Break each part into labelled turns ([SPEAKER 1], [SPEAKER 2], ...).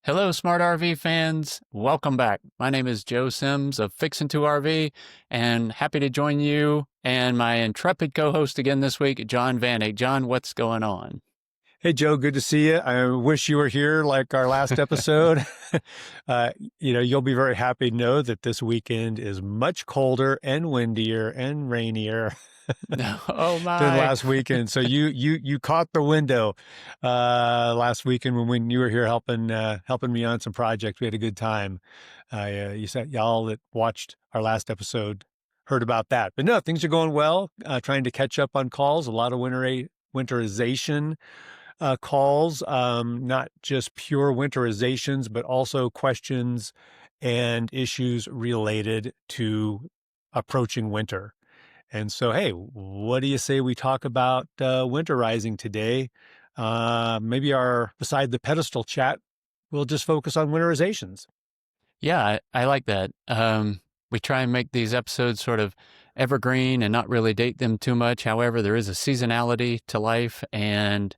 [SPEAKER 1] Hello, smart RV fans. Welcome back. My name is Joe Symmes of Fixin RV, and happy to join you and my intrepid co-host again this week, John Vanek. John, what's going on?
[SPEAKER 2] Hey, Joe, good to see you. I wish you were here like our last episode. uh, you'll be very happy to know that this weekend is much colder and windier and rainier
[SPEAKER 1] Oh
[SPEAKER 2] than
[SPEAKER 1] my.
[SPEAKER 2] last weekend. So you caught the window last weekend when you were here helping me on some projects. We had a good time. You said y'all that watched our last episode heard about that. But no, things are going well. Trying to catch up on calls. A lot of winterization calls, not just pure winterizations, but also questions and issues related to approaching winter. And so, hey, what do you say we talk about winterizing today? Maybe beside the pedestal chat, we'll just focus on winterizations.
[SPEAKER 1] Yeah, I like that. We try and make these episodes sort of evergreen and not really date them too much. However, there is a seasonality to life, and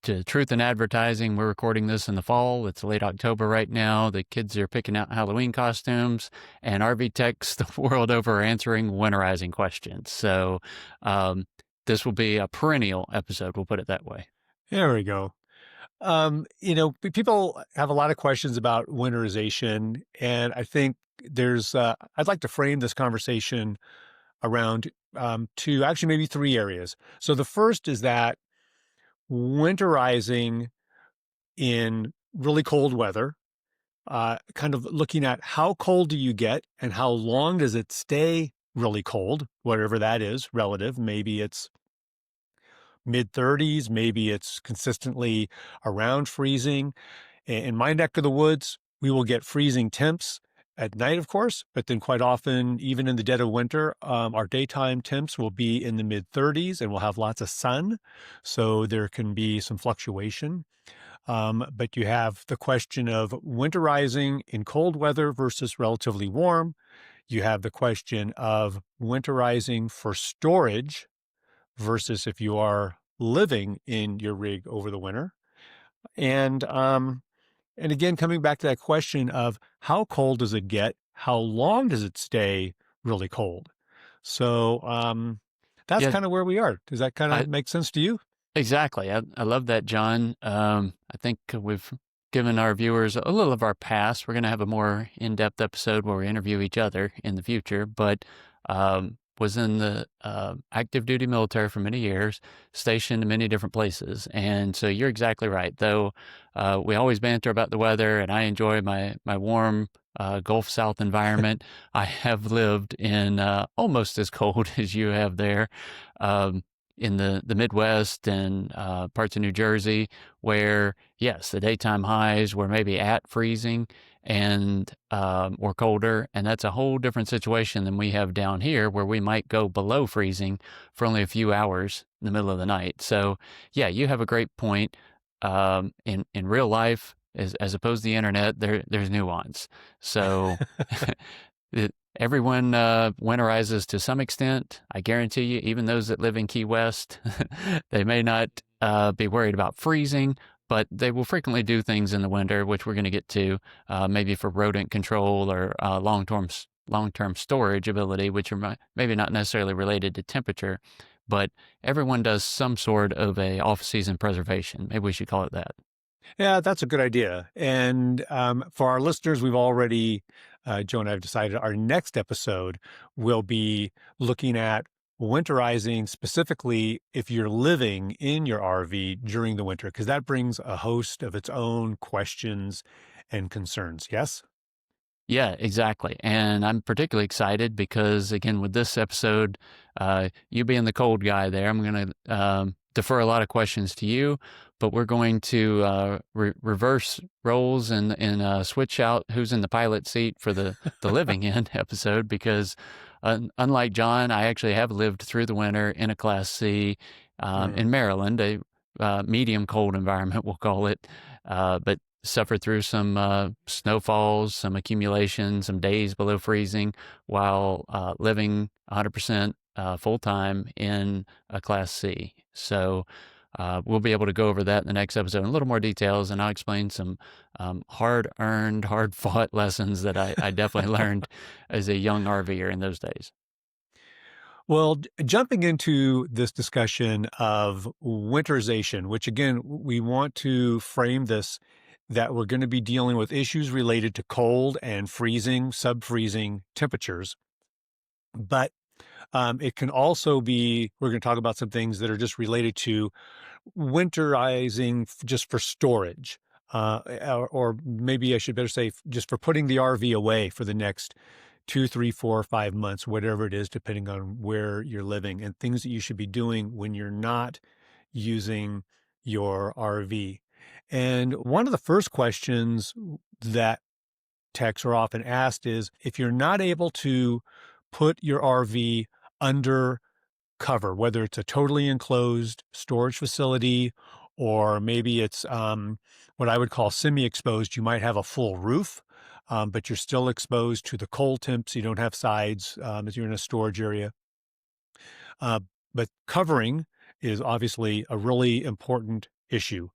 [SPEAKER 1] to truth in advertising, we're recording this in the fall. It's late October right now. The kids are picking out Halloween costumes, and RV techs the world over are answering winterizing questions. So this will be a perennial episode. We'll put it that way.
[SPEAKER 2] There we go. People have a lot of questions about winterization, and I think I'd like to frame this conversation around two, actually maybe three areas. So the first is that winterizing in really cold weather, kind of looking at how cold do you get and how long does it stay really cold, whatever that is relative. Maybe it's mid 30s, maybe it's consistently around freezing. In my neck of the woods, we will get freezing temps at night, of course, but then quite often, even in the dead of winter, our daytime temps will be in the mid 30s and we'll have lots of sun. So there can be some fluctuation. But you have the question of winterizing in cold weather versus relatively warm. You have the question of winterizing for storage versus if you are living in your rig over the winter. And again, coming back to that question of how cold does it get? How long does it stay really cold? So that's
[SPEAKER 1] Yeah,
[SPEAKER 2] kind of where we are. Does that kind
[SPEAKER 1] I,
[SPEAKER 2] of make sense to you?
[SPEAKER 1] exactly. I love that, John. I think we've given our viewers a little of our past. We're going to have a more in-depth episode where we interview each other in the future, but was in the active duty military for many years, stationed in many different places. And so you're exactly right. Though we always banter about the weather, and I enjoy my warm Gulf South environment, I have lived in almost as cold as you have there. In the Midwest and parts of New Jersey, where yes, the daytime highs were maybe at freezing and or colder, and that's a whole different situation than we have down here, where we might go below freezing for only a few hours in the middle of the night. So yeah, you have a great point. In real life, as opposed to the internet, there's nuance. So everyone winterizes to some extent. I guarantee you, even those that live in Key West, they may not be worried about freezing, but they will frequently do things in the winter, which we're going to get to, maybe for rodent control or long-term storage ability, which are maybe not necessarily related to temperature, but everyone does some sort of a off-season preservation. Maybe we should call it that.
[SPEAKER 2] Yeah, that's a good idea. And for our listeners, we've already, Joe and I have decided our next episode will be looking at winterizing specifically if you're living in your RV during the winter, because that brings a host of its own questions and concerns. Yes?
[SPEAKER 1] Yeah, exactly. And I'm particularly excited because, again, with this episode, you being the cold guy there, I'm going to defer a lot of questions to you, but we're going to reverse roles and switch out who's in the pilot seat for the living in episode because, unlike John, I actually have lived through the winter in a Class C in Maryland, a medium cold environment, we'll call it, but suffered through some snowfalls, some accumulation, some days below freezing while living 100% full time in a Class C. So we'll be able to go over that in the next episode in a little more details, and I'll explain some hard-earned, hard-fought lessons that I definitely learned as a young RVer in those days.
[SPEAKER 2] Well, jumping into this discussion of winterization, which again, we want to frame this that we're going to be dealing with issues related to cold and freezing, sub-freezing temperatures. But it can also be, we're going to talk about some things that are just related to winterizing just for storage. Or maybe I should better say just for putting the RV away for the next 2, 3, 4, 5 months, whatever it is, depending on where you're living, and things that you should be doing when you're not using your RV. And one of the first questions that techs are often asked is if you're not able to put your RV under cover, whether it's a totally enclosed storage facility or maybe it's what I would call semi-exposed. You might have a full roof, but you're still exposed to the cold temps. You don't have sides as you're in a storage area. But covering is obviously a really important issue.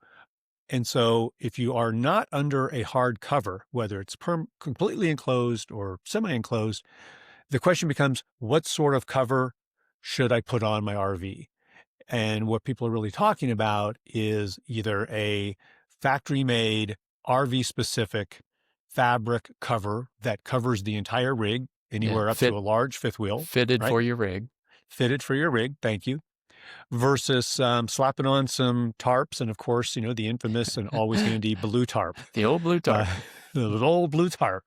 [SPEAKER 2] And so if you are not under a hard cover, whether it's completely enclosed or semi-enclosed, the question becomes, what sort of cover should I put on my RV? And what people are really talking about is either a factory-made RV-specific fabric cover that covers the entire rig,
[SPEAKER 1] Yeah,
[SPEAKER 2] anywhere up to a large fifth wheel,
[SPEAKER 1] fitted
[SPEAKER 2] right?
[SPEAKER 1] for your rig.
[SPEAKER 2] Fitted for your rig, thank you. Versus slapping on some tarps, and of course, the infamous and always handy blue tarp.
[SPEAKER 1] The old blue tarp.
[SPEAKER 2] The little old blue tarp.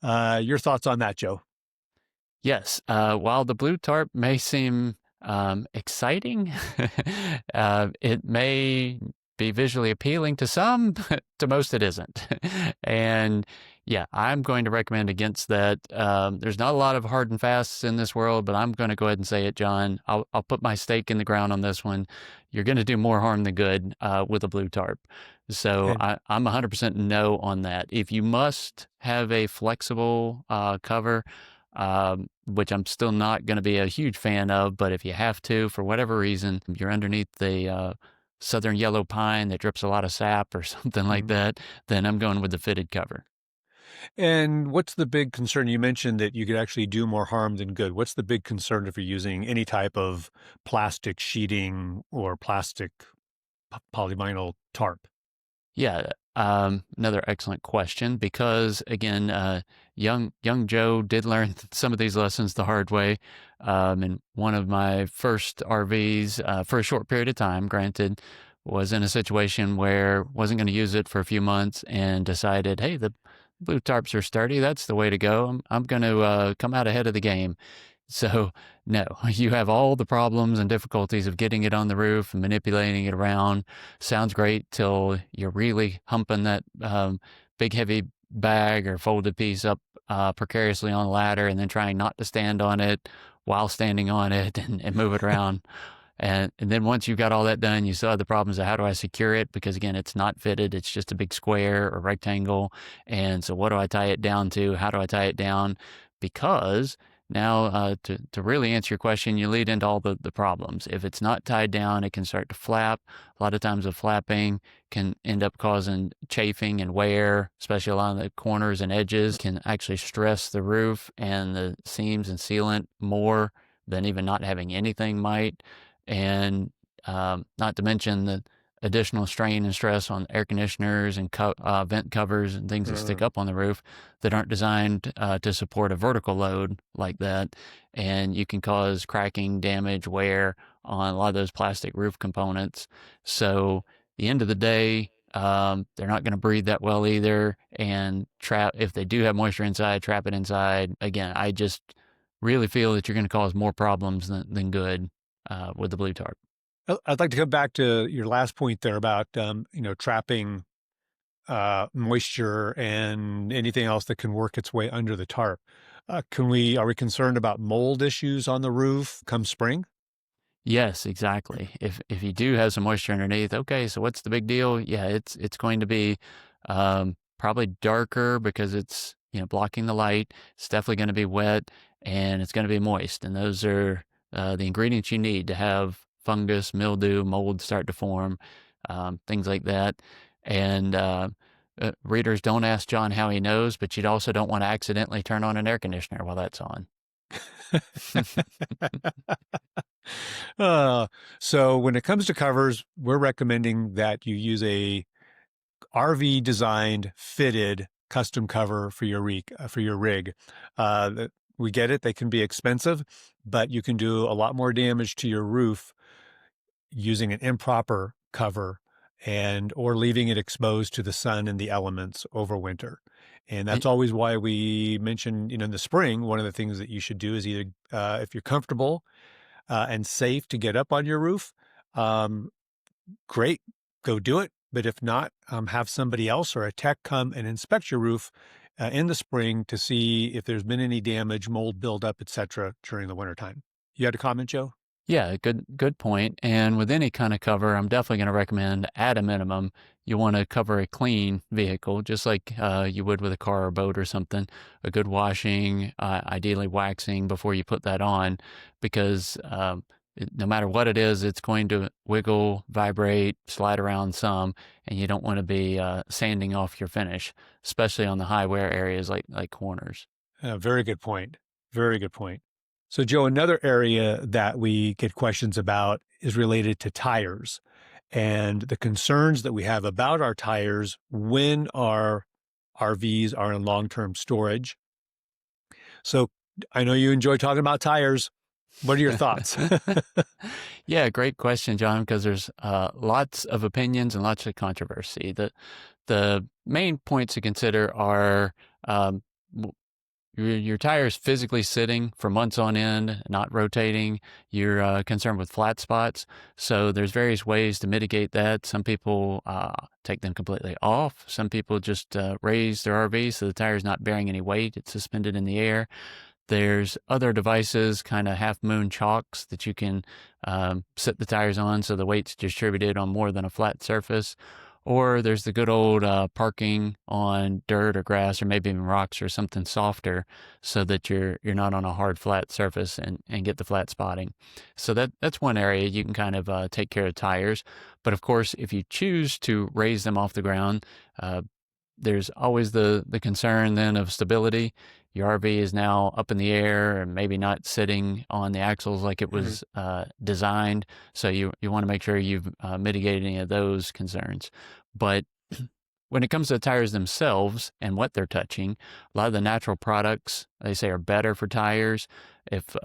[SPEAKER 2] Your thoughts on that, Joe?
[SPEAKER 1] Yes. While the blue tarp may seem exciting, it may be visually appealing to some, to most it isn't. And yeah, I'm going to recommend against that. There's not a lot of hard and fasts in this world, but I'm going to go ahead and say it, John. I'll put my stake in the ground on this one. You're going to do more harm than good with a blue tarp. So I'm 100% no on that. If you must have a flexible cover, which I'm still not going to be a huge fan of, but if you have to, for whatever reason, you're underneath the southern yellow pine that drips a lot of sap or something like that, then I'm going with the fitted cover.
[SPEAKER 2] And what's the big concern? You mentioned that you could actually do more harm than good. What's the big concern if you're using any type of plastic sheeting or plastic polyvinyl tarp?
[SPEAKER 1] Yeah, another excellent question because again, young Joe did learn some of these lessons the hard way. And one of my first RVs, for a short period of time, granted, was in a situation where wasn't going to use it for a few months and decided, hey, the blue tarps are sturdy. That's the way to go. I'm going to come out ahead of the game. So no, you have all the problems and difficulties of getting it on the roof and manipulating it around. Sounds great till you're really humping that big heavy bag or folded piece up precariously on a ladder and then trying not to stand on it while standing on it and move it around. And then once you've got all that done, you still have the problems of how do I secure it? Because again, it's not fitted. It's just a big square or rectangle. And so what do I tie it down to? How do I tie it down? Because now, to really answer your question, you lead into all the problems. If it's not tied down, it can start to flap. A lot of times the flapping can end up causing chafing and wear, especially along the corners and edges, can actually stress the roof and the seams and sealant more than even not having anything might. And not to mention the additional strain and stress on air conditioners and vent covers and things that stick up on the roof that aren't designed to support a vertical load like that. And you can cause cracking, damage, wear on a lot of those plastic roof components. So at the end of the day, they're not going to breathe that well either. And if they do have moisture inside, trap it inside. Again, I just really feel that you're going to cause more problems than good with the blue tarp.
[SPEAKER 2] I'd like to come back to your last point there about, trapping moisture and anything else that can work its way under the tarp. Are we concerned about mold issues on the roof come spring?
[SPEAKER 1] Yes, exactly. If you do have some moisture underneath, okay, so what's the big deal? Yeah, it's going to be probably darker because it's blocking the light. It's definitely going to be wet and it's going to be moist, and those are the ingredients you need to have fungus, mildew, mold start to form, things like that. And readers, don't ask John how he knows, but you also don't want to accidentally turn on an air conditioner while that's on.
[SPEAKER 2] Uh, so when it comes to covers, we're recommending that you use a RV designed, fitted custom cover for your rig. We get it; they can be expensive, but you can do a lot more damage to your roof using an improper cover and or leaving it exposed to the sun and the elements over winter. And that's
[SPEAKER 1] And
[SPEAKER 2] always why we mentioned, in the spring, one of the things that you should do is either, if you're comfortable and safe to get up on your roof, um, great, go do it. But if not, have somebody else or a tech come and inspect your roof in the spring to see if there's been any damage, mold buildup, etc. during the wintertime. You had a comment, Joe?
[SPEAKER 1] yeah, good point. And with any kind of cover, I'm definitely going to recommend at a minimum, you want to cover a clean vehicle, just like you would with a car or boat or something. A good washing, ideally waxing before you put that on, because no matter what it is, it's going to wiggle, vibrate, slide around some, and you don't want to be sanding off your finish, especially on the high wear areas like corners.
[SPEAKER 2] Very good point. Very good point. So, Joe, another area that we get questions about is related to tires and the concerns that we have about our tires when our RVs are in long-term storage. So, I know you enjoy talking about tires. What are your thoughts?
[SPEAKER 1] Yeah, great question, John, because there's lots of opinions and lots of controversy. The main points to consider are um, your tires physically sitting for months on end, not rotating. You're concerned with flat spots. So there's various ways to mitigate that. Some people take them completely off. Some people just raise their RV so the tire's not bearing any weight. It's suspended in the air. There's other devices, kind of half moon chocks that you can sit the tires on so the weight's distributed on more than a flat surface. Or there's the good old parking on dirt or grass or maybe even rocks or something softer so that you're not on a hard flat surface and get the flat spotting. So that's one area you can kind of take care of tires. But of course, if you choose to raise them off the ground, there's always the concern then of stability. Your RV is now up in the air and maybe not sitting on the axles like it was designed. So you want to make sure you've mitigated any of those concerns. But when it comes to the tires themselves and what they're touching, a lot of the natural products they say are better for tires. If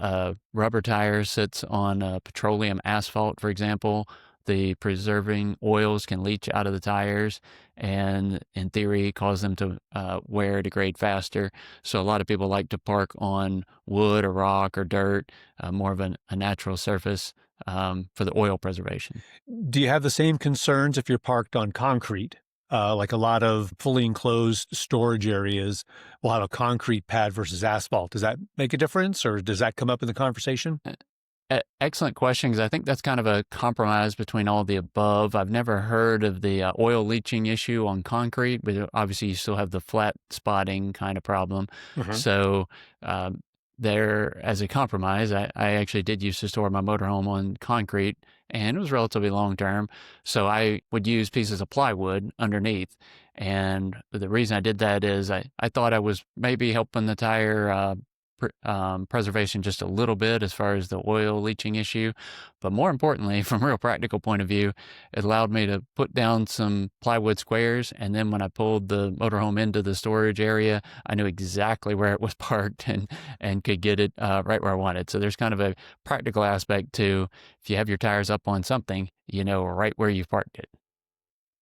[SPEAKER 1] rubber tire sits on petroleum asphalt, for example, the preserving oils can leach out of the tires and in theory cause them to wear, degrade faster. So a lot of people like to park on wood or rock or dirt, more of a natural surface for the oil preservation.
[SPEAKER 2] Do you have the same concerns if you're parked on concrete? Like a lot of fully enclosed storage areas will have a concrete pad versus asphalt. Does that make a difference or does that come up in the conversation?
[SPEAKER 1] Excellent question, because I think that's kind of a compromise between all the above. I've never heard of the oil leaching issue on concrete, but obviously you still have the flat spotting kind of problem.
[SPEAKER 2] Mhm.
[SPEAKER 1] So there, as a compromise, I actually did used to store my motorhome on concrete, and it was relatively long term. So I would use pieces of plywood underneath. And the reason I did that is I thought I was maybe helping the tire preservation just a little bit as far as the oil leaching issue. But more importantly, from a real practical point of view, it allowed me to put down some plywood squares. And then when I pulled the motorhome into the storage area, I knew exactly where it was parked and could get it right where I wanted. So there's kind of a practical aspect to if you have your tires up on something, you know right where you've parked it.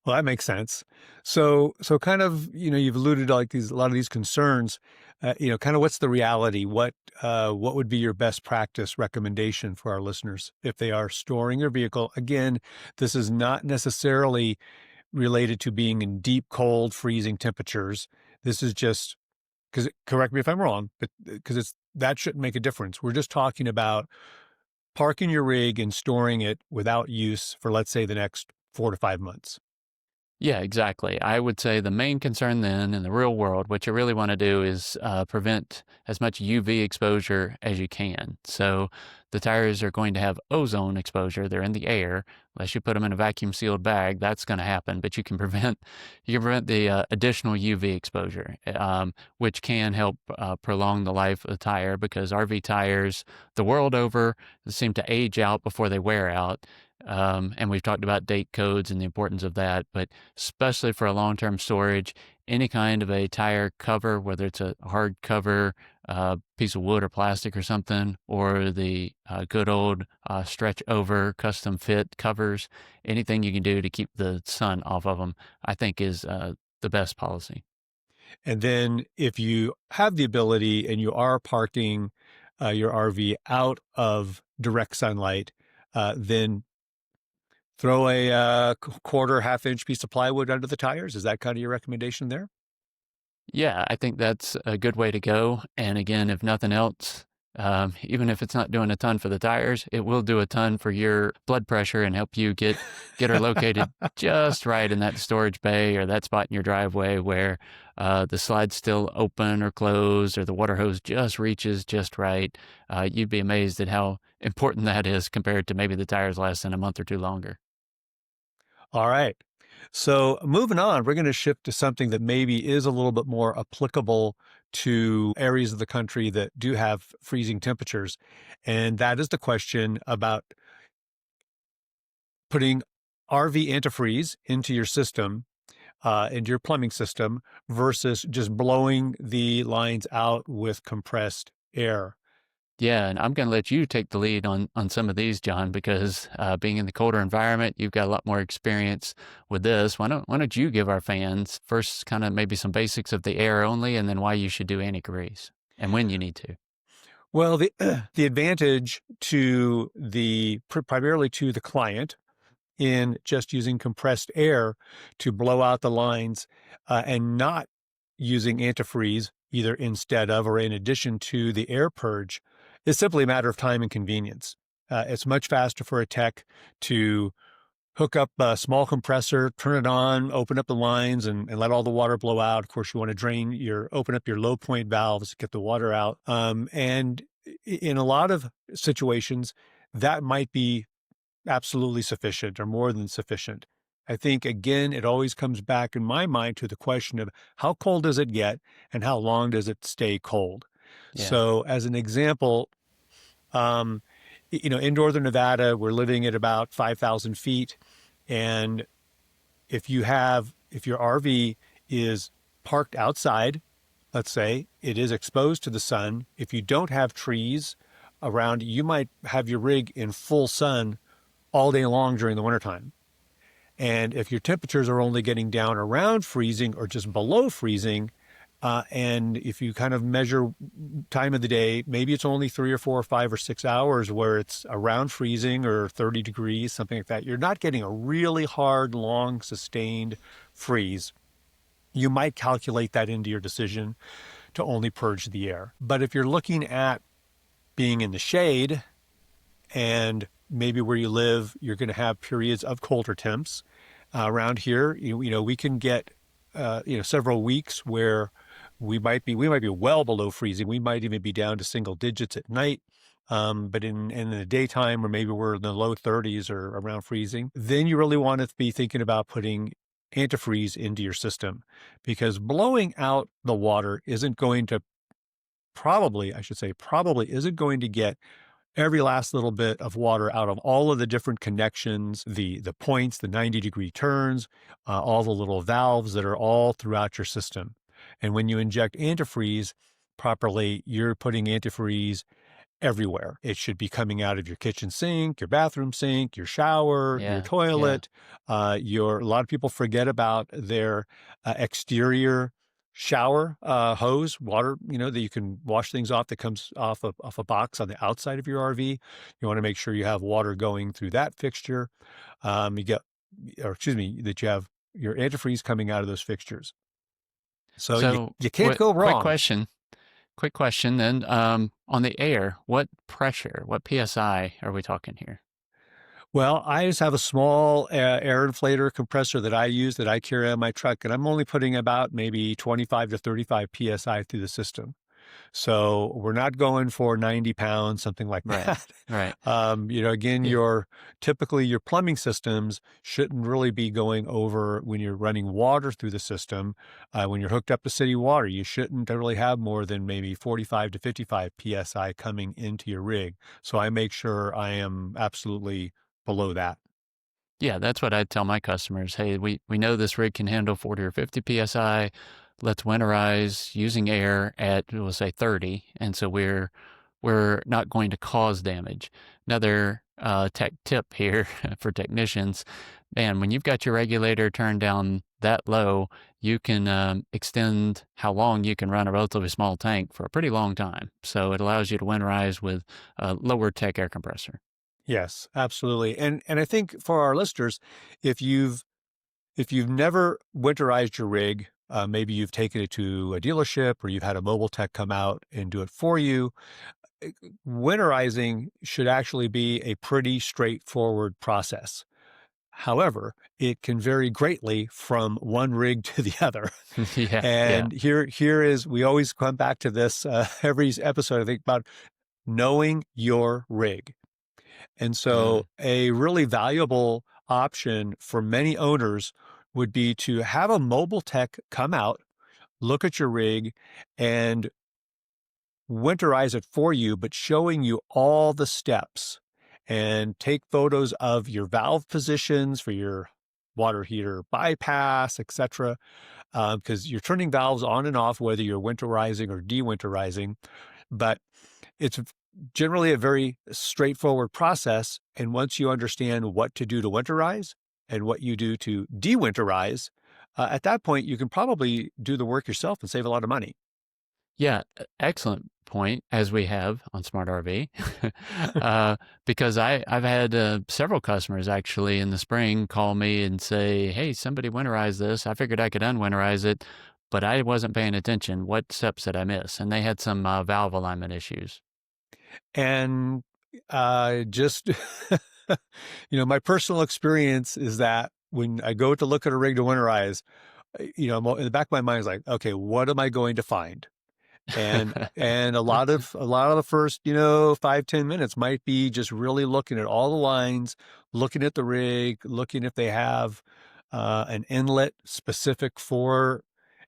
[SPEAKER 2] Well, that makes sense. So kind of, you've alluded to like a lot of these concerns, kind of what's the reality? What would be your best practice recommendation for our listeners if they are storing their vehicle? Again, this is not necessarily related to being in deep, cold, freezing temperatures. This is just because, correct me if I'm wrong, but because that shouldn't make a difference. We're just talking about parking your rig and storing it without use for, let's say, the next 4 to 5 months.
[SPEAKER 1] Yeah, exactly. I would say the main concern then in the real world, what you really want to do is prevent as much UV exposure as you can. So the tires are going to have ozone exposure. They're in the air. Unless you put them in a vacuum sealed bag, that's going to happen. But you can prevent the additional UV exposure, which can help prolong the life of the tire because RV tires the world over seem to age out before they wear out. And we've talked about date codes and the importance of that, but especially for a long-term storage, any kind of a tire cover, whether it's a hard cover, piece of wood or plastic or something, or the good old stretch over custom fit covers, anything you can do to keep the sun off of them, I think is the best policy.
[SPEAKER 2] And then if you have the ability and you are parking your RV out of direct sunlight, then throw a quarter, half-inch piece of plywood under the tires. Is that kind of your recommendation there?
[SPEAKER 1] Yeah, I think that's a good way to go. And again, if nothing else, even if it's not doing a ton for the tires, it will do a ton for your blood pressure and help you get her located just right in that storage bay or that spot in your driveway where the slide's still open or closed or the water hose just reaches just right. You'd be amazed at how important that is compared to maybe the tires lasting a month or two longer.
[SPEAKER 2] All right. So moving on, we're going to shift to something that maybe is a little bit more applicable to areas of the country that do have freezing temperatures. And that is the question about putting RV antifreeze into your system, into your plumbing system, versus just blowing the lines out with compressed air.
[SPEAKER 1] Yeah, and I'm going to let you take the lead on some of these, John, because being in the colder environment, you've got a lot more experience with this. Why don't you give our fans first kind of maybe some basics of the air only, and then why you should do antifreeze and when you need to.
[SPEAKER 2] Well, the the advantage to the primarily to the client in just using compressed air to blow out the lines and not using antifreeze either instead of or in addition to the air purge is simply a matter of time and convenience. It's much faster for a tech to hook up a small compressor, turn it on, open up the lines and let all the water blow out. Of course, you want to open up your low point valves, get the water out. And in a lot of situations, that might be absolutely sufficient or more than sufficient. I think, again, it always comes back in my mind to the question of how cold does it get and how long does it stay cold?
[SPEAKER 1] Yeah.
[SPEAKER 2] So, as an example, um, in northern Nevada, we're living at about 5,000 feet. And if your RV is parked outside, let's say it is exposed to the sun, if you don't have trees around, you might have your rig in full sun all day long during the wintertime. And if your temperatures are only getting down around freezing or just below freezing, and if you kind of measure time of the day, maybe it's only 3 or 4 or 5 or 6 hours where it's around freezing or 30 degrees, something like that. You're not getting a really hard, long, sustained freeze. You might calculate that into your decision to only purge the air. But if you're looking at being in the shade and maybe where you live, you're going to have periods of colder temps. Around here, we can get several weeks where we might be well below freezing. We might even be down to single digits at night. But in the daytime, or maybe we're in the low 30s or around freezing, then you really want to be thinking about putting antifreeze into your system because blowing out the water isn't going to probably isn't going to get every last little bit of water out of all of the different connections, the points, the 90-degree turns, all the little valves that are all throughout your system. And when you inject antifreeze properly, you're putting antifreeze everywhere. It should be coming out of your kitchen sink, your bathroom sink, your shower, your
[SPEAKER 1] Yeah. Yeah.
[SPEAKER 2] toilet. A lot of people forget about their exterior shower hose, water, that you can wash things off that comes off a box on the outside of your RV. You want to make sure you have water going through that fixture. That you have your antifreeze coming out of those fixtures. So
[SPEAKER 1] So,
[SPEAKER 2] you can't
[SPEAKER 1] what?
[SPEAKER 2] go
[SPEAKER 1] Quick
[SPEAKER 2] wrong.
[SPEAKER 1] question. Quick question. Then, on the air, what pressure, what psi are we talking here?
[SPEAKER 2] Well, I just have a small air inflator compressor that I use that I carry on my truck, and I'm only putting about maybe 25 to 35 psi through the system. So we're not going for 90 pounds, something like
[SPEAKER 1] Right.
[SPEAKER 2] that.
[SPEAKER 1] Right.
[SPEAKER 2] Again,
[SPEAKER 1] Yeah.
[SPEAKER 2] typically your plumbing systems shouldn't really be going over when you're running water through the system. When you're hooked up to city water, you shouldn't really have more than maybe 45 to 55 psi coming into your rig. So I make sure I am absolutely below that.
[SPEAKER 1] Yeah, that's what I tell my customers. Hey, we know this rig can handle 40 or 50 psi. Let's winterize using air at, we'll say 30. And so we're not going to cause damage. Another tech tip here for technicians, man, when you've got your regulator turned down that low, you can extend how long you can run a relatively small tank for a pretty long time. So it allows you to winterize with a lower tech air compressor.
[SPEAKER 2] Yes, absolutely. And I think for our listeners, if you've if you've never winterized your rig, maybe you've taken it to a dealership or you've had a mobile tech come out and do it for you. uh, Winterizing should actually be a pretty straightforward process. However, it can vary greatly from one rig to the other.
[SPEAKER 1] Yeah, yeah.
[SPEAKER 2] And here is, we always come back to this every episode, I think, about knowing your rig. And
[SPEAKER 1] Mm.
[SPEAKER 2] so a really valuable option for many owners would be to have a mobile tech come out, look at your rig, and winterize it for you, but showing you all the steps and take photos of your valve positions for your water heater bypass, etc. Because you're turning valves on and off, whether you're winterizing or dewinterizing. But it's generally a very straightforward process. And once you understand what to do to winterize and what you do to dewinterize, at that point, you can probably do the work yourself and save a lot of money.
[SPEAKER 1] Yeah, excellent point, as we have on Smart RV. uh, because I've had several customers actually in the spring call me and say, "Hey, somebody winterized this. I figured I could unwinterize it, but I wasn't paying attention. What steps did I miss?" And they had some valve alignment issues.
[SPEAKER 2] And just, my personal experience is that when I go to look at a rig to winterize, in the back of my mind is like, okay, what am I going to find? And a lot of the first 5-10 minutes might be just really looking at all the lines, looking at the rig, looking if they have an inlet specific for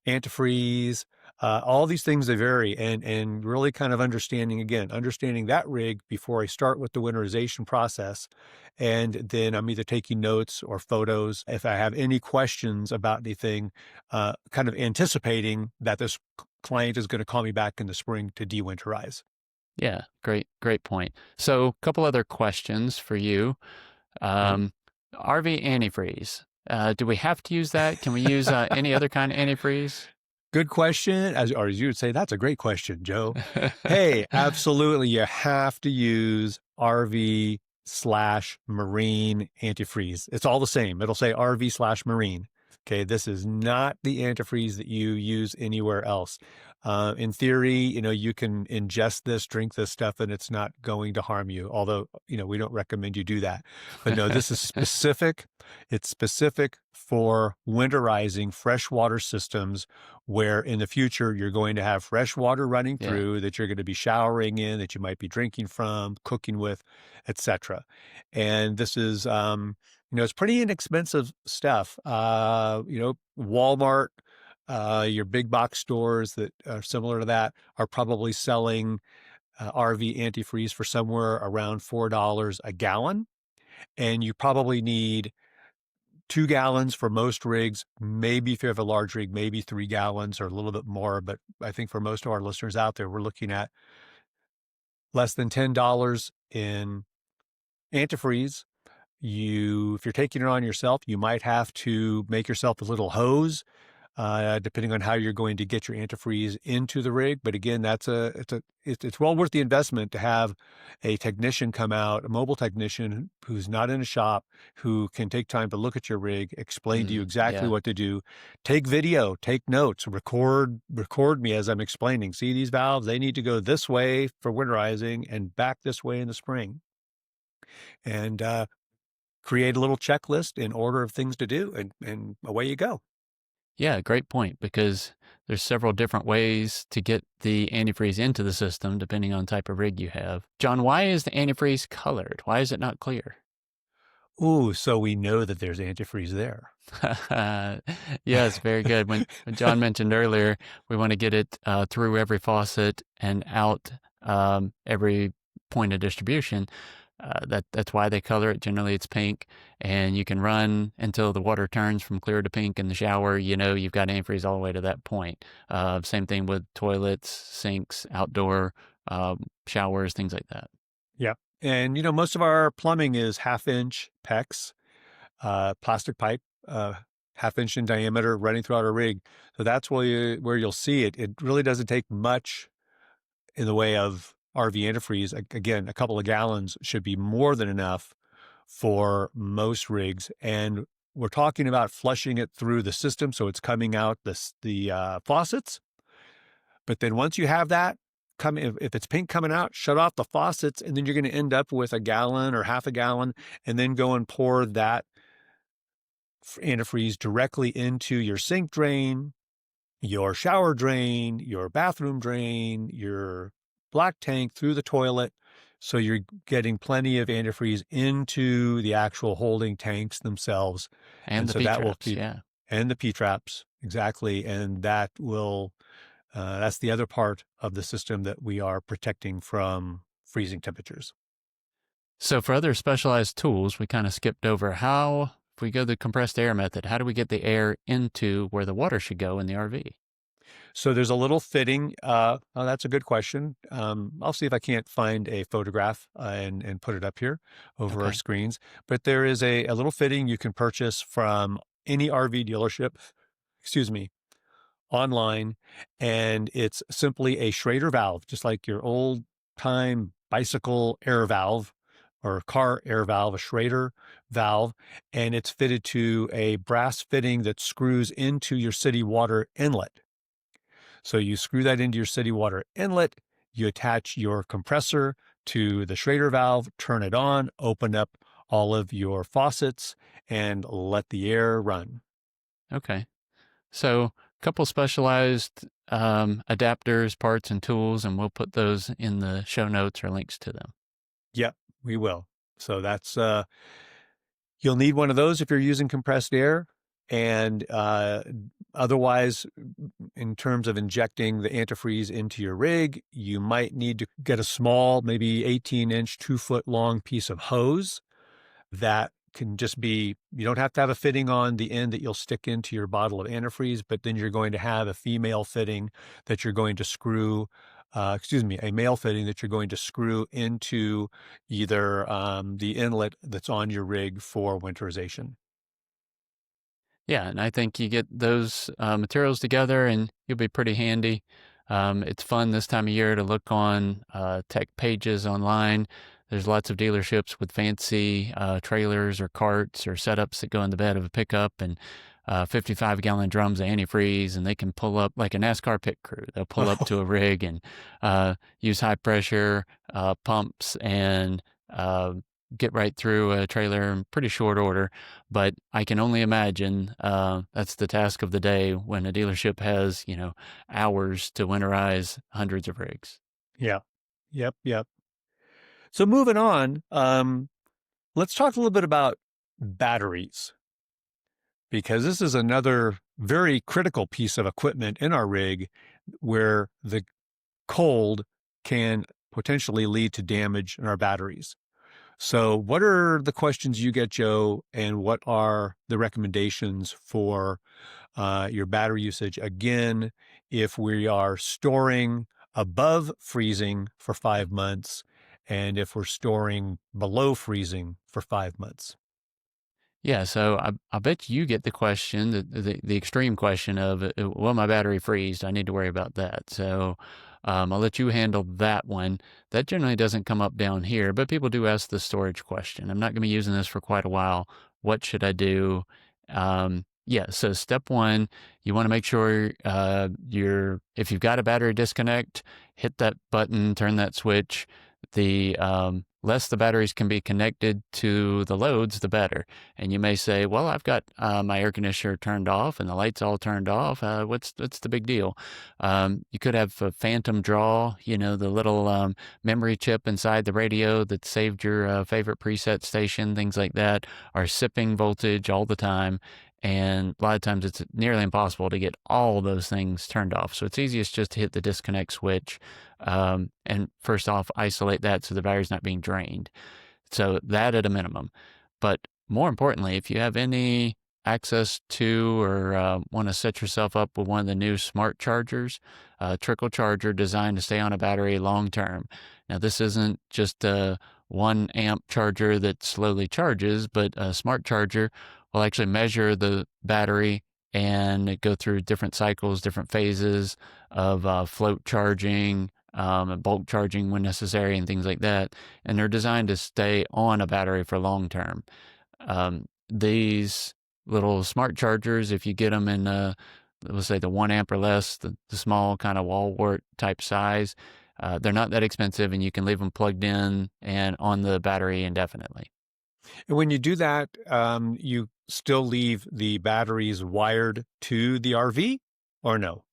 [SPEAKER 2] antifreeze. All these things, they vary, and really kind of understanding that rig before I start with the winterization process. And then I'm either taking notes or photos if I have any questions about anything, kind of anticipating that this client is going to call me back in the spring to dewinterize.
[SPEAKER 1] Yeah, great point. So, a couple other questions for you.
[SPEAKER 2] Okay.
[SPEAKER 1] Um, RV antifreeze. Do we have to use that? Can we use any other kind of antifreeze?
[SPEAKER 2] Good question. As you would say, that's a great question, Joe. Hey, absolutely. You have to use RV/marine antifreeze. It's all the same. It'll say RV/marine. Okay. This is not the antifreeze that you use anywhere else. In theory, you can ingest this, drink this stuff, and it's not going to harm you. Although, we don't recommend you do that. But no, this is specific. It's specific for winterizing freshwater systems where in the future you're going to have fresh water running
[SPEAKER 1] Yeah,
[SPEAKER 2] through that you're going to be showering in, that you might be drinking from, cooking with, etc. And this is, it's pretty inexpensive stuff. Walmart, your big box stores that are similar to that are probably selling RV antifreeze for somewhere around $4 a gallon. And you probably need 2 gallons for most rigs. Maybe if you have a large rig, maybe 3 gallons or a little bit more. But I think for most of our listeners out there, we're looking at less than $10 in antifreeze. If you're taking it on yourself, you might have to make yourself a little hose, depending on how you're going to get your antifreeze into the rig. But again, it's well worth the investment to have a technician come out, a mobile technician who's not in a shop, who can take time to look at your rig, explain to you exactly
[SPEAKER 1] yeah,
[SPEAKER 2] what to do, take video, take notes, record me as I'm explaining. See these valves, they need to go this way for winterizing and back this way in the spring. And create a little checklist in order of things to do, and away you go.
[SPEAKER 1] Yeah, great point, because there's several different ways to get the antifreeze into the system depending on type of rig you have. John, why is the antifreeze colored? Why is it not clear?
[SPEAKER 2] Ooh, so we know that there's antifreeze there.
[SPEAKER 1] Yes, very good. When John mentioned earlier, we want to get it through every faucet and out every point of distribution. That's why they color it. Generally, it's pink, and you can run until the water turns from clear to pink in the shower. You know you've got antifreeze all the way to that point. Same thing with toilets, sinks, outdoor showers, things like that.
[SPEAKER 2] Yep. And most of our plumbing is 1/2 inch PEX, plastic pipe, half-inch in diameter, running throughout a rig. So that's where you'll see it. It really doesn't take much in the way of RV antifreeze. Again, a couple of gallons should be more than enough for most rigs. And we're talking about flushing it through the system, so it's coming out the faucets. But then once you have that, if it's pink coming out, shut off the faucets, and then you're going to end up with a gallon or half a gallon, and then go and pour that antifreeze directly into your sink drain, your shower drain, your bathroom drain, your black tank, through the toilet. So you're getting plenty of antifreeze into the actual holding tanks themselves.
[SPEAKER 1] And
[SPEAKER 2] And
[SPEAKER 1] the
[SPEAKER 2] so
[SPEAKER 1] P
[SPEAKER 2] that will
[SPEAKER 1] traps,
[SPEAKER 2] keep,
[SPEAKER 1] yeah.
[SPEAKER 2] and the P traps, exactly. And that will, that's the other part of the system that we are protecting from freezing temperatures.
[SPEAKER 1] So for other specialized tools, we kind of skipped over how, if we go the compressed air method, how do we get the air into where the water should go in the RV?
[SPEAKER 2] So there's a little fitting. Oh, that's a good question. I'll see if I can't find a photograph and put it up here over our
[SPEAKER 1] Okay.
[SPEAKER 2] screens. But there is a little fitting you can purchase from any RV dealership, excuse me, online, and it's simply a Schrader valve, just like your old time bicycle air valve or car air valve, a Schrader valve, and it's fitted to a brass fitting that screws into your city water inlet. So you screw that into your city water inlet, you attach your compressor to the Schrader valve, turn it on, open up all of your faucets, and let the air run.
[SPEAKER 1] Okay. So a couple specialized adapters, parts, and tools, and we'll put those in the show notes or links to them.
[SPEAKER 2] Yep, we will. So that's you'll need one of those if you're using compressed air. And otherwise, in terms of injecting the antifreeze into your rig, you might need to get a small, maybe 18-inch, 2-foot long piece of hose that can just be, you don't have to have a fitting on the end that you'll stick into your bottle of antifreeze, but then you're going to have a female fitting that you're going to screw, a male fitting that you're going to screw into either the inlet that's on your rig for winterization.
[SPEAKER 1] Yeah, and I think you get those materials together and you'll be pretty handy. It's fun this time of year to look on tech pages online. There's lots of dealerships with fancy trailers or carts or setups that go in the bed of a pickup, and 55-gallon drums of antifreeze, and they can pull up like a NASCAR pit crew. They'll pull up to a rig and use high pressure pumps and get right through a trailer in pretty short order. But I can only imagine that's the task of the day when a dealership has, hours to winterize hundreds of rigs.
[SPEAKER 2] Yeah. Yep. So moving on, let's talk a little bit about batteries, because this is another very critical piece of equipment in our rig where the cold can potentially lead to damage in our batteries. So what are the questions you get, Joe, and what are the recommendations for your battery usage? Again, if we are storing above freezing for 5 months, and if we're storing below freezing for 5 months.
[SPEAKER 1] Yeah, so I bet you get the question, the extreme question of, will my battery freeze? Do I need to worry about that? So I'll let you handle that one. That generally doesn't come up down here, but people do ask the storage question. I'm not going to be using this for quite a while. What should I do? Yeah, so step one, you want to make sure if you've got a battery disconnect, hit that button, turn that switch. The less the batteries can be connected to the loads, the better. And you may say, well, I've got my air conditioner turned off and the lights all turned off. What's the big deal? You could have a phantom draw, the little memory chip inside the radio that saved your favorite preset station, things like that, are sipping voltage all the time. And a lot of times it's nearly impossible to get all those things turned off. So it's easiest just to hit the disconnect switch. And first off, isolate that so the battery's not being drained. So that at a minimum. But more importantly, if you have any access to or want to set yourself up with one of the new smart chargers, trickle charger designed to stay on a battery long term. Now, this isn't just a 1 amp charger that slowly charges, but a smart charger will actually measure the battery and go through different cycles, different phases of float charging, and bulk charging when necessary, and things like that. And they're designed to stay on a battery for long term. These little smart chargers, if you get them in, let's say the 1 amp or less, the small kind of wall wart type size, they're not that expensive, and you can leave them plugged in and on the battery indefinitely.
[SPEAKER 2] And when you do that, you still leave the batteries wired to the RV or no?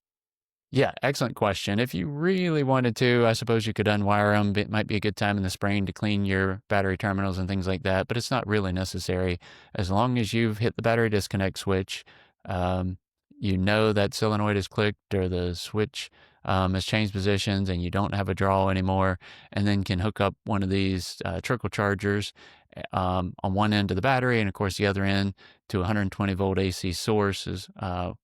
[SPEAKER 1] Yeah, excellent question. If you really wanted to, I suppose you could unwire them. It might be a good time in the spring to clean your battery terminals and things like that, but it's not really necessary. As long as you've hit the battery disconnect switch, you know that solenoid is clicked or the switch has changed positions and you don't have a draw anymore, and then can hook up one of these trickle chargers on one end of the battery, and of course the other end to 120 volt AC source is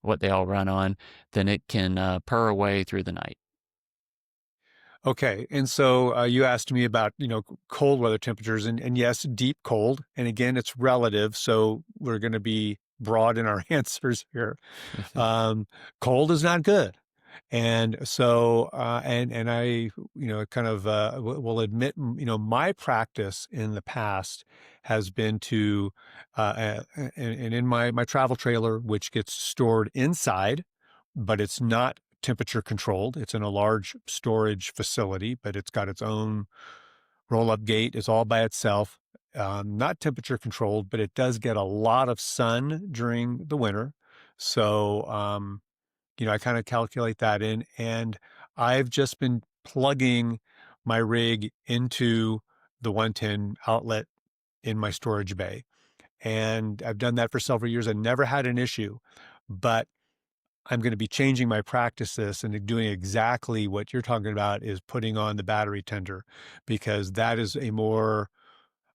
[SPEAKER 1] what they all run on. Then it can purr away through the night.
[SPEAKER 2] Okay. And so you asked me about, cold weather temperatures and yes, deep cold. And again, it's relative. So we're going to be broad in our answers here. Cold is not good. And so, and I, kind of will admit, my practice in the past has been to, and in my travel trailer, which gets stored inside, but it's not temperature controlled. It's in a large storage facility, but it's got its own roll-up gate. It's all by itself. Not temperature controlled, but it does get a lot of sun during the winter. So, I kind of calculate that in, and I've just been plugging my rig into the 110 outlet in my storage bay. And I've done that for several years and never had an issue, but I'm going to be changing my practices and doing exactly what you're talking about, is putting on the battery tender, because that is a more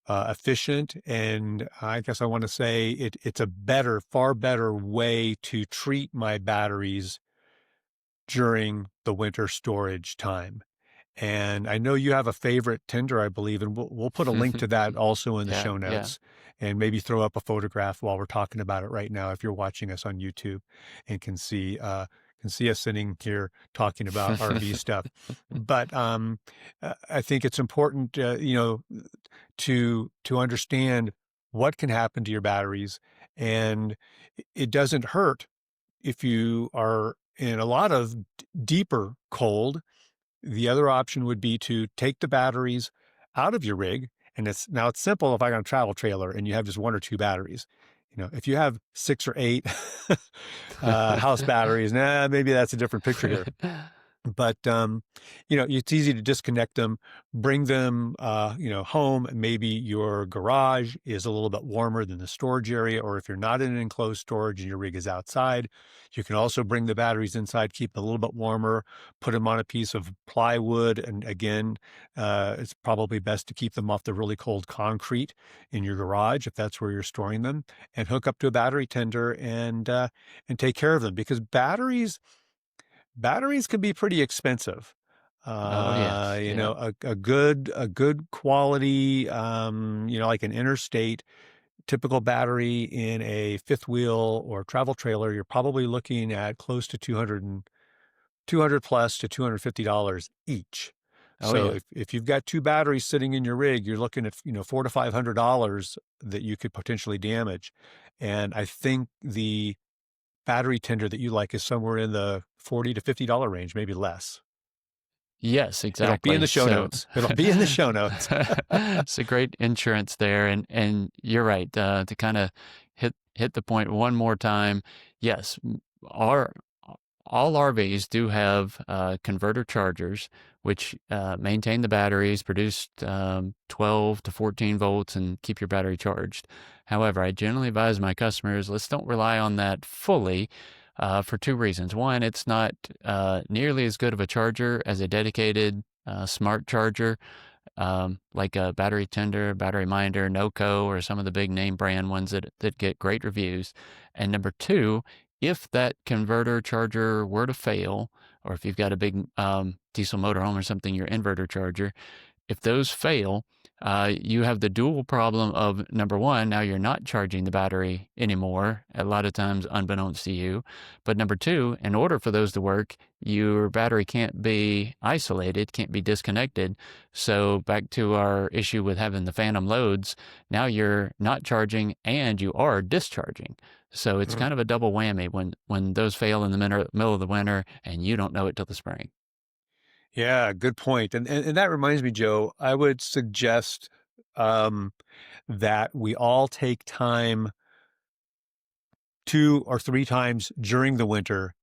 [SPEAKER 2] efficient, and I guess I want to say it's a better, far better way to treat my batteries during the winter storage time. And I know you have a favorite tender, I believe, and we'll put a link to that also in the
[SPEAKER 1] Yeah,
[SPEAKER 2] show
[SPEAKER 1] yeah.
[SPEAKER 2] notes, and maybe throw up a photograph while we're talking about it right now if you're watching us on YouTube and can see us sitting here talking about RV stuff. But I think it's important, to understand what can happen to your batteries, and it doesn't hurt if you are in a lot of deeper cold. The other option would be to take the batteries out of your rig. And it's simple if I got a travel trailer and you have just 1 or 2 batteries. If you have 6 or 8 house batteries, maybe that's a different picture here. But, it's easy to disconnect them, bring them, home. Maybe your garage is a little bit warmer than the storage area, or if you're not in an enclosed storage and your rig is outside, you can also bring the batteries inside, keep them a little bit warmer, put them on a piece of plywood. And again, it's probably best to keep them off the really cold concrete in your garage, if that's where you're storing them, and hook up to a battery tender and take care of them, because batteries can be pretty expensive.
[SPEAKER 1] Oh, yes. Yeah.
[SPEAKER 2] A good quality, like an Interstate typical battery in a fifth wheel or travel trailer, you're probably looking at close to 200 plus to $250 each.
[SPEAKER 1] Oh,
[SPEAKER 2] So
[SPEAKER 1] yeah.
[SPEAKER 2] if you've got 2 batteries sitting in your rig, you're looking at, $400 to $500 that you could potentially damage. And I think the battery tender that you like is somewhere in the $40 to $50 range, maybe less.
[SPEAKER 1] Yes,
[SPEAKER 2] It'll be in
[SPEAKER 1] exactly.
[SPEAKER 2] the show
[SPEAKER 1] So
[SPEAKER 2] notes. It'll be in the show notes.
[SPEAKER 1] it's a great insurance there, and you're right. To kind of hit the point one more time. Yes, our all RVs do have converter chargers, which maintain the batteries, produce 12 to 14 volts, and keep your battery charged. However, I generally advise my customers, let's don't rely on that fully for two reasons. One, it's not nearly as good of a charger as a dedicated smart charger, like a Battery Tender, Battery Minder, NoCo, or some of the big name brand ones that get great reviews. And number two, if that converter charger were to fail, or if you've got a big diesel motorhome or something, your inverter charger, if those fail, you have the dual problem of number one, now you're not charging the battery anymore, a lot of times unbeknownst to you. But number two, in order for those to work, your battery can't be isolated, can't be disconnected. So back to our issue with having the phantom loads, now you're not charging and you are discharging. So it's kind of a double whammy when those fail in the middle of the winter and you don't know it till the spring.
[SPEAKER 2] Yeah, good point. And that reminds me, Joe, I would suggest um, that we all take time 2 or 3 times during the winter,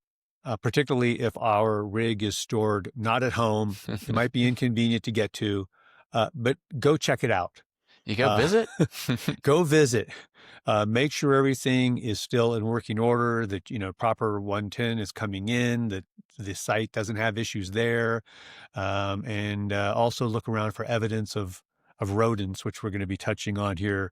[SPEAKER 2] particularly if our rig is stored not at home. It might be inconvenient to get to, but go check it out.
[SPEAKER 1] You go
[SPEAKER 2] Uh,
[SPEAKER 1] visit?
[SPEAKER 2] go visit. Make sure everything is still in working order, that, proper 110 is coming in, that the site doesn't have issues there. And also look around for evidence of rodents, which we're going to be touching on here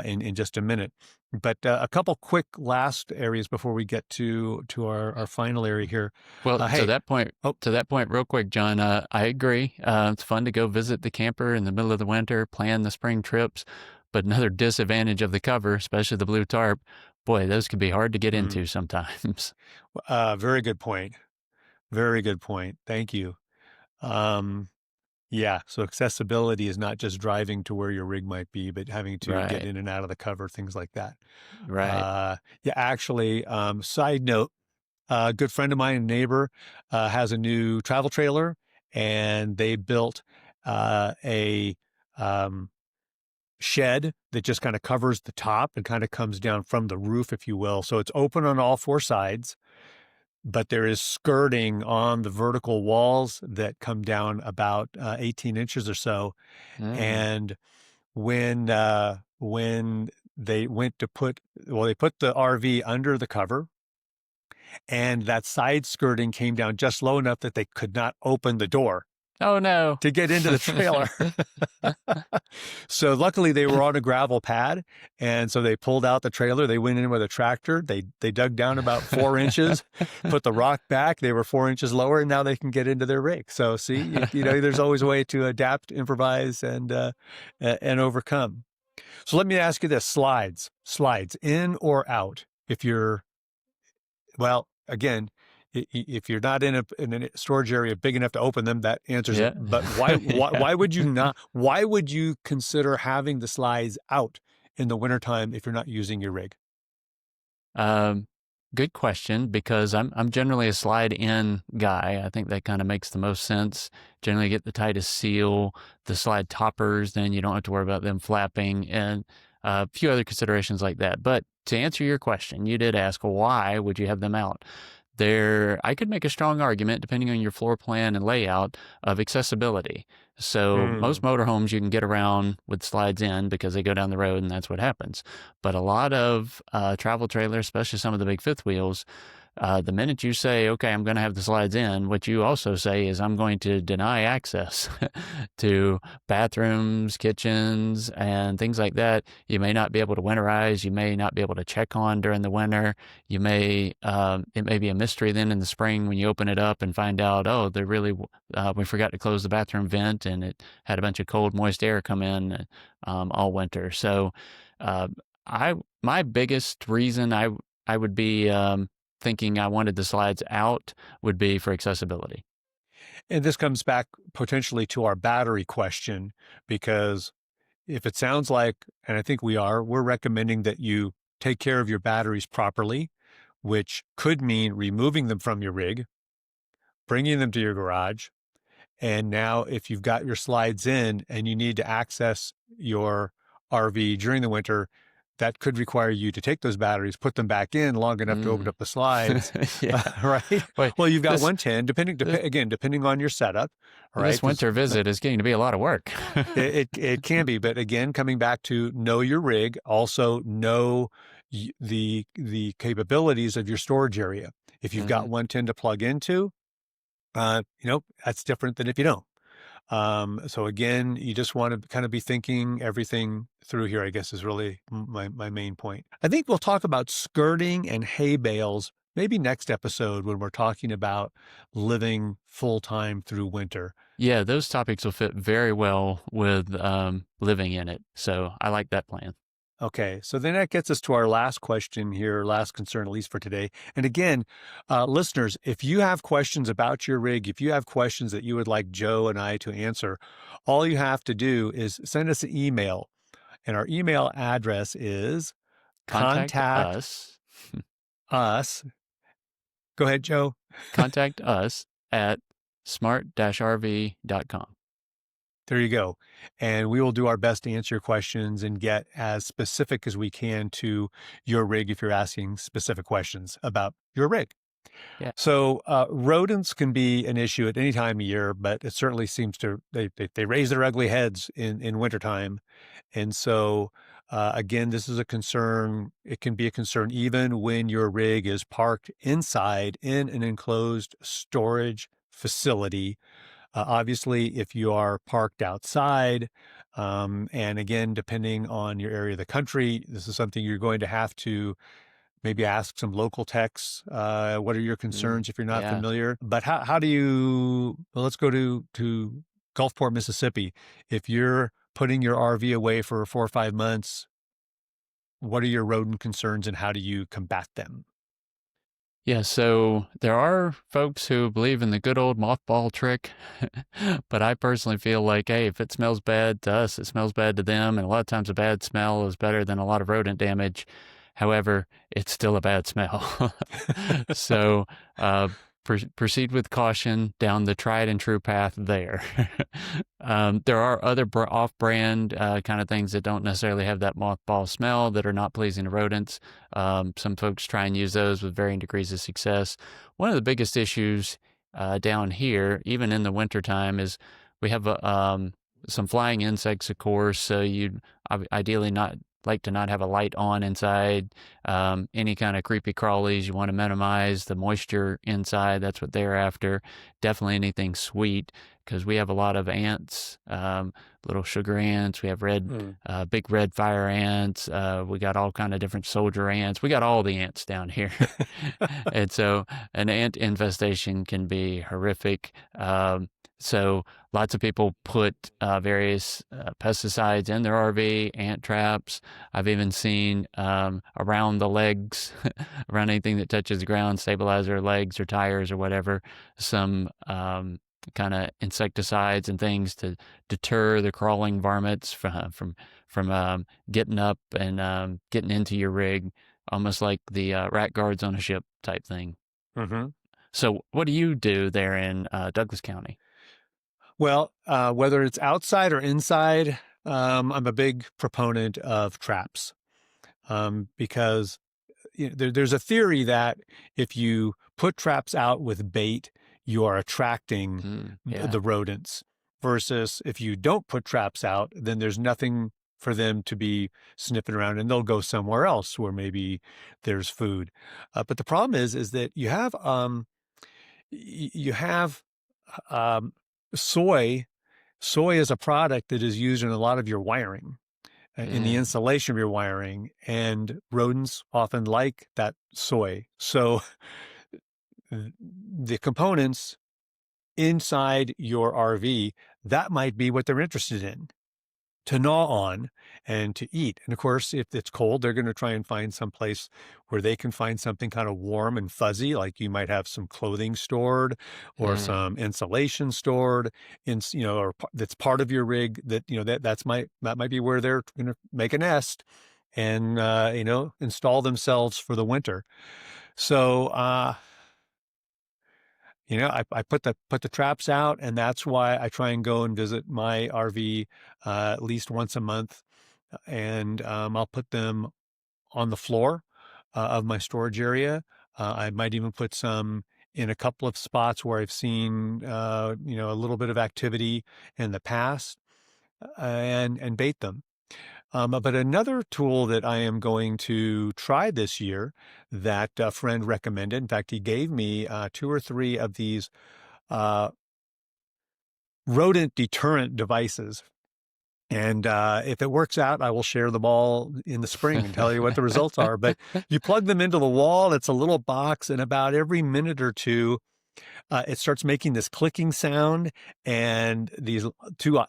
[SPEAKER 2] in just a minute. But a couple quick last areas before we get to our final area here.
[SPEAKER 1] Well, to
[SPEAKER 2] Hey,
[SPEAKER 1] that point,
[SPEAKER 2] oh,
[SPEAKER 1] real quick, John, I agree. It's fun to go visit the camper in the middle of the winter, plan the spring trips. But another disadvantage of the cover, especially the blue tarp, boy, those can be hard to get
[SPEAKER 2] mm,
[SPEAKER 1] into sometimes.
[SPEAKER 2] very good point. Very good point. Thank you. Um, Yeah, so accessibility is not just driving to where your rig might be, but having to get
[SPEAKER 1] Right,
[SPEAKER 2] in and out of the cover, things like that.
[SPEAKER 1] right.
[SPEAKER 2] Yeah, actually, side note, a good friend of mine, a neighbor, has a new travel trailer, and they built a um, shed that just kind of covers the top and kind of comes down from the roof, if you will. So it's open on all 4 sides, but there is skirting on the vertical walls that come down about 18 inches or so.
[SPEAKER 1] Mm.
[SPEAKER 2] And when they went to they put the RV under the cover, and that side skirting came down just low enough that they could not open the door
[SPEAKER 1] Oh no.
[SPEAKER 2] to get into the trailer. So luckily they were on a gravel pad, and so they pulled out the trailer. They went in with a tractor. They dug down about 4 inches, put the rock back. They were 4 inches lower, and now they can get into their rig. So see, there's always a way to adapt, improvise, and overcome. So let me ask you this: slides in or out? If you're well, again, if you're not in a storage area big enough to open them, that answers it.
[SPEAKER 1] Yeah.
[SPEAKER 2] But why
[SPEAKER 1] Yeah.
[SPEAKER 2] why would you not? Why would you consider having the slides out in the wintertime if you're not using your rig?
[SPEAKER 1] Um, Good question, because I'm generally a slide in guy. I think that kind of makes the most sense. Generally get the tightest seal, the slide toppers, then you don't have to worry about them flapping, and a few other considerations like that. But to answer your question, you did ask, why would you have them out? I could make a strong argument, depending on your floor plan and layout, of accessibility. So most
[SPEAKER 2] Hmm.
[SPEAKER 1] motorhomes you can get around with slides in because they go down the road and that's what happens. But a lot of travel trailers, especially some of the big fifth wheels, the minute you say, okay, I'm going to have the slides in, what you also say is, I'm going to deny access to bathrooms, kitchens, and things like that. You may not be able to winterize. You may not be able to check on during the winter. It may be a mystery then in the spring when you open it up and find out, oh, we forgot to close the bathroom vent and it had a bunch of cold, moist air come in all winter. So, uh, my biggest reason I would be thinking I wanted the slides out would be for accessibility.
[SPEAKER 2] And this comes back potentially to our battery question, because if it sounds like, and I think we're recommending that you take care of your batteries properly, which could mean removing them from your rig, bringing them to your garage, And now if you've got your slides in and you need to access your RV during the winter, that could require you to take those batteries, put them back in long enough to open
[SPEAKER 1] Mm.
[SPEAKER 2] up the slides,
[SPEAKER 1] Yeah.
[SPEAKER 2] right?
[SPEAKER 1] Wait,
[SPEAKER 2] Well, you've got
[SPEAKER 1] this
[SPEAKER 2] 110,
[SPEAKER 1] this
[SPEAKER 2] depending on your setup, all right?
[SPEAKER 1] this
[SPEAKER 2] Because
[SPEAKER 1] winter visit is getting to be a lot of work.
[SPEAKER 2] it can be, but again, coming back to know your rig, also know the capabilities of your storage area. If you've got
[SPEAKER 1] Mhm.
[SPEAKER 2] 110 to plug into, that's different than if you don't. So again, you just want to kind of be thinking everything through here, I guess is really my main point. I think we'll talk about skirting and hay bales maybe next episode when we're talking about living full time through winter.
[SPEAKER 1] Yeah, those topics will fit very well with living in it. So I like that plan.
[SPEAKER 2] Okay, so then that gets us to our last question here, last concern, at least for today. And again, listeners, if you have questions about your rig, if you have questions that you would like Joe and I to answer, all you have to do is send us an email. And our email address is
[SPEAKER 1] Contact
[SPEAKER 2] contact
[SPEAKER 1] us.
[SPEAKER 2] us. Go ahead, Joe.
[SPEAKER 1] Contact us at smart-rv.com.
[SPEAKER 2] There you go. And we will do our best to answer your questions and get as specific as we can to your rig if you're asking specific questions about your rig.
[SPEAKER 1] Yeah.
[SPEAKER 2] So rodents can be an issue at any time of year, but it certainly seems to they raise their ugly heads in wintertime. And so again, this is a concern. It can be a concern even when your rig is parked inside in an enclosed storage facility. Obviously, if you are parked outside, and again, depending on your area of the country, this is something you're going to have to maybe ask some local techs. What are your concerns if you're not
[SPEAKER 1] Yeah.
[SPEAKER 2] familiar? But how do you? Well, let's go to Gulfport, Mississippi. If you're putting your RV away for 4 or 5 months, what are your rodent concerns and how do you combat them?
[SPEAKER 1] Yeah, so there are folks who believe in the good old mothball trick, but I personally feel like, hey, if it smells bad to us, it smells bad to them, and a lot of times a bad smell is better than a lot of rodent damage. However, it's still a bad smell. So proceed with caution down the tried and true path there. There are other off-brand kind of things that don't necessarily have that mothball smell that are not pleasing to rodents. Some folks try and use those with varying degrees of success. One of the biggest issues down here, even in the wintertime, is we have some flying insects, of course. So you'd ideally not like to not have a light on inside. Any kind of creepy crawlies, you want to minimize the moisture inside. That's what they're after. Definitely anything sweet, because we have a lot of ants, little sugar ants. We have big red fire ants. We got all kind of different soldier ants. We got all the ants down here. And so an ant infestation can be horrific. So lots of people put various pesticides in their RV, ant traps. I've even seen around the legs, around anything that touches the ground, stabilize their legs or tires or whatever, some kind of insecticides and things to deter the crawling varmints from getting up and getting into your rig, almost like the rat guards on a ship type thing.
[SPEAKER 2] Mm-hmm.
[SPEAKER 1] So what do you do there in Douglas County?
[SPEAKER 2] Well, whether it's outside or inside, I'm a big proponent of traps because there's a theory that if you put traps out with bait, you are attracting
[SPEAKER 1] Yeah.
[SPEAKER 2] the rodents versus if you don't put traps out, then there's nothing for them to be sniffing around and they'll go somewhere else where maybe there's food. But the problem is that you have soy. Soy is a product that is used in a lot of your wiring, in the insulation of your wiring, and rodents often like that soy. So the components inside your RV, that might be what they're interested in to gnaw on and to eat. And of course, if it's cold, they're going to try and find some place where they can find something kind of warm and fuzzy, like you might have some clothing stored or some insulation stored in, or that's part of your rig that, that might be where they're going to make a nest and, install themselves for the winter. So, I put the traps out, and that's why I try and go and visit my RV at least once a month, and I'll put them on the floor of my storage area. I might even put some in a couple of spots where I've seen a little bit of activity in the past, and bait them. But another tool that I am going to try this year that a friend recommended, in fact, he gave me 2 or 3 of these uh, rodent deterrent devices. And if it works out, I will share them all in the spring and tell you what the results are. But you plug them into the wall, it's a little box, and about every minute or two, it starts making this clicking sound, and these two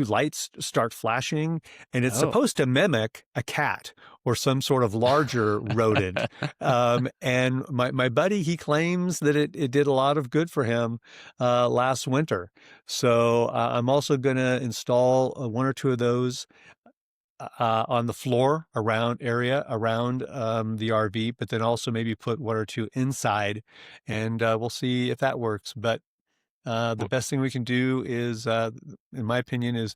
[SPEAKER 2] lights start flashing, and it's
[SPEAKER 1] Oh.
[SPEAKER 2] supposed to mimic a cat or some sort of larger rodent. And my buddy, he claims that it did a lot of good for him last winter. So I'm also going to install 1 or 2 of those on the floor around the RV, but then also maybe put 1 or 2 inside, and we'll see if that works. But the best thing we can do is, in my opinion, is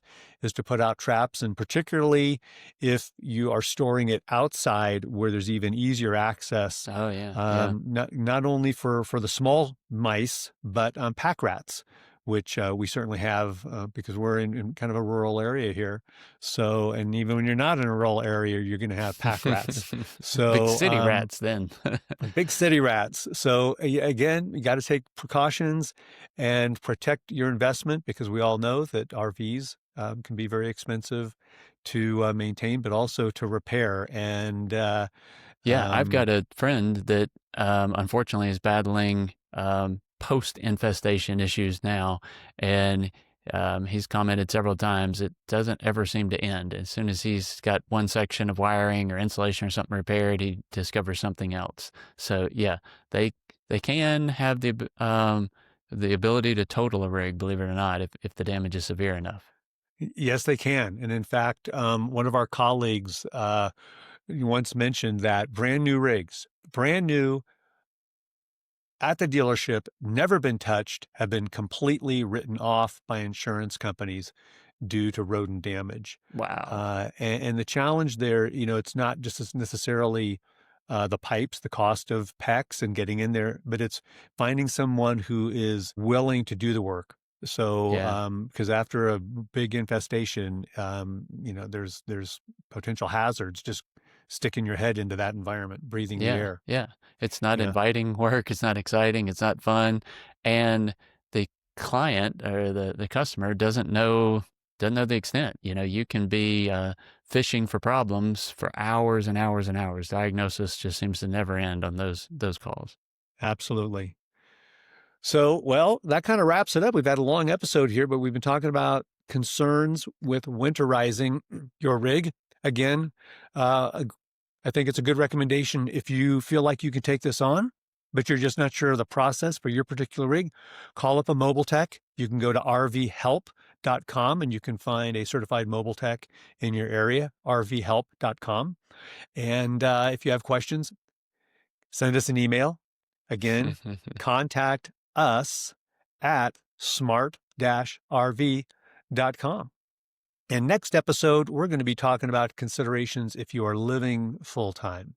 [SPEAKER 2] to put out traps, and particularly if you are storing it outside where there's even easier access,
[SPEAKER 1] Oh, yeah. Yeah.
[SPEAKER 2] not only for the small mice, but pack rats, which we certainly have because we're in kind of a rural area here. So, and even when you're not in a rural area, you're going to have pack rats.
[SPEAKER 1] Big
[SPEAKER 2] So,
[SPEAKER 1] city rats then.
[SPEAKER 2] big city rats. So again, you got to take precautions and protect your investment, because we all know that RVs can be very expensive to maintain, but also to repair. And
[SPEAKER 1] Yeah, I've got
[SPEAKER 2] um,
[SPEAKER 1] a friend that unfortunately is battling post-infestation issues now, and he's commented several times it doesn't ever seem to end. As soon as he's got one section of wiring or insulation or something repaired, he discovers something else. So yeah, they they can have the ability to total a rig, believe it or not, if the damage is severe enough.
[SPEAKER 2] yes, they can. And in fact, one of our colleagues once mentioned that brand new at the dealership, never been touched, have been completely written off by insurance companies due to rodent damage.
[SPEAKER 1] Wow.
[SPEAKER 2] And the challenge there, it's not just necessarily the pipes, the cost of PEX and getting in there, but it's finding someone who is willing to do the work. So,
[SPEAKER 1] Yeah.
[SPEAKER 2] because after a big infestation, there's potential hazards just sticking your head into that environment, breathing the
[SPEAKER 1] Yeah,
[SPEAKER 2] air.
[SPEAKER 1] yeah. It's not
[SPEAKER 2] Yeah,
[SPEAKER 1] inviting work, it's not exciting, it's not fun, and the client or the customer doesn't know the extent. You can be fishing for problems for hours and hours and hours. Diagnosis just seems to never end on those calls.
[SPEAKER 2] absolutely. So, well, that kind of wraps it up. We've had a long episode here, but we've been talking about concerns with winterizing your rig. Again, I think it's a good recommendation if you feel like you can take this on, but you're just not sure of the process for your particular rig. Call up a mobile tech. You can go to rvhelp.com and you can find a certified mobile tech in your area, rvhelp.com. And if you have questions, send us an email. Again, contact us at smart-rv.com. And next episode, we're going to be talking about considerations if you are living full time.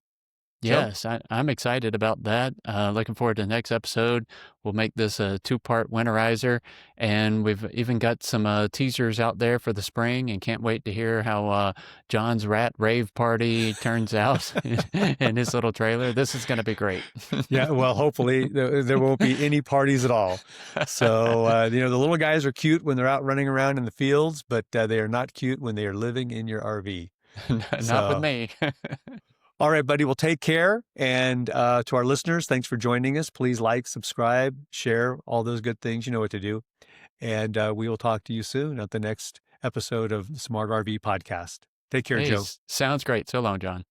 [SPEAKER 2] Joe?
[SPEAKER 1] Yes, I'm excited about that. Looking forward to the next episode. We'll make this a 2-part winterizer, and we've even got some teasers out there for the spring, and can't wait to hear how John's rat rave party turns out in his little trailer. This is going to be great.
[SPEAKER 2] Yeah, well, hopefully there won't be any parties at all. So, the little guys are cute when they're out running around in the fields, but they are not cute when they are living in your RV.
[SPEAKER 1] Not with
[SPEAKER 2] So,
[SPEAKER 1] me.
[SPEAKER 2] all right, buddy. Well, take care. And to our listeners, thanks for joining us. Please like, subscribe, share, all those good things. You know what to do. And we will talk to you soon at the next episode of the Smart RV Podcast. Take care,
[SPEAKER 1] Hey,
[SPEAKER 2] Joe.
[SPEAKER 1] sounds great. So long, John.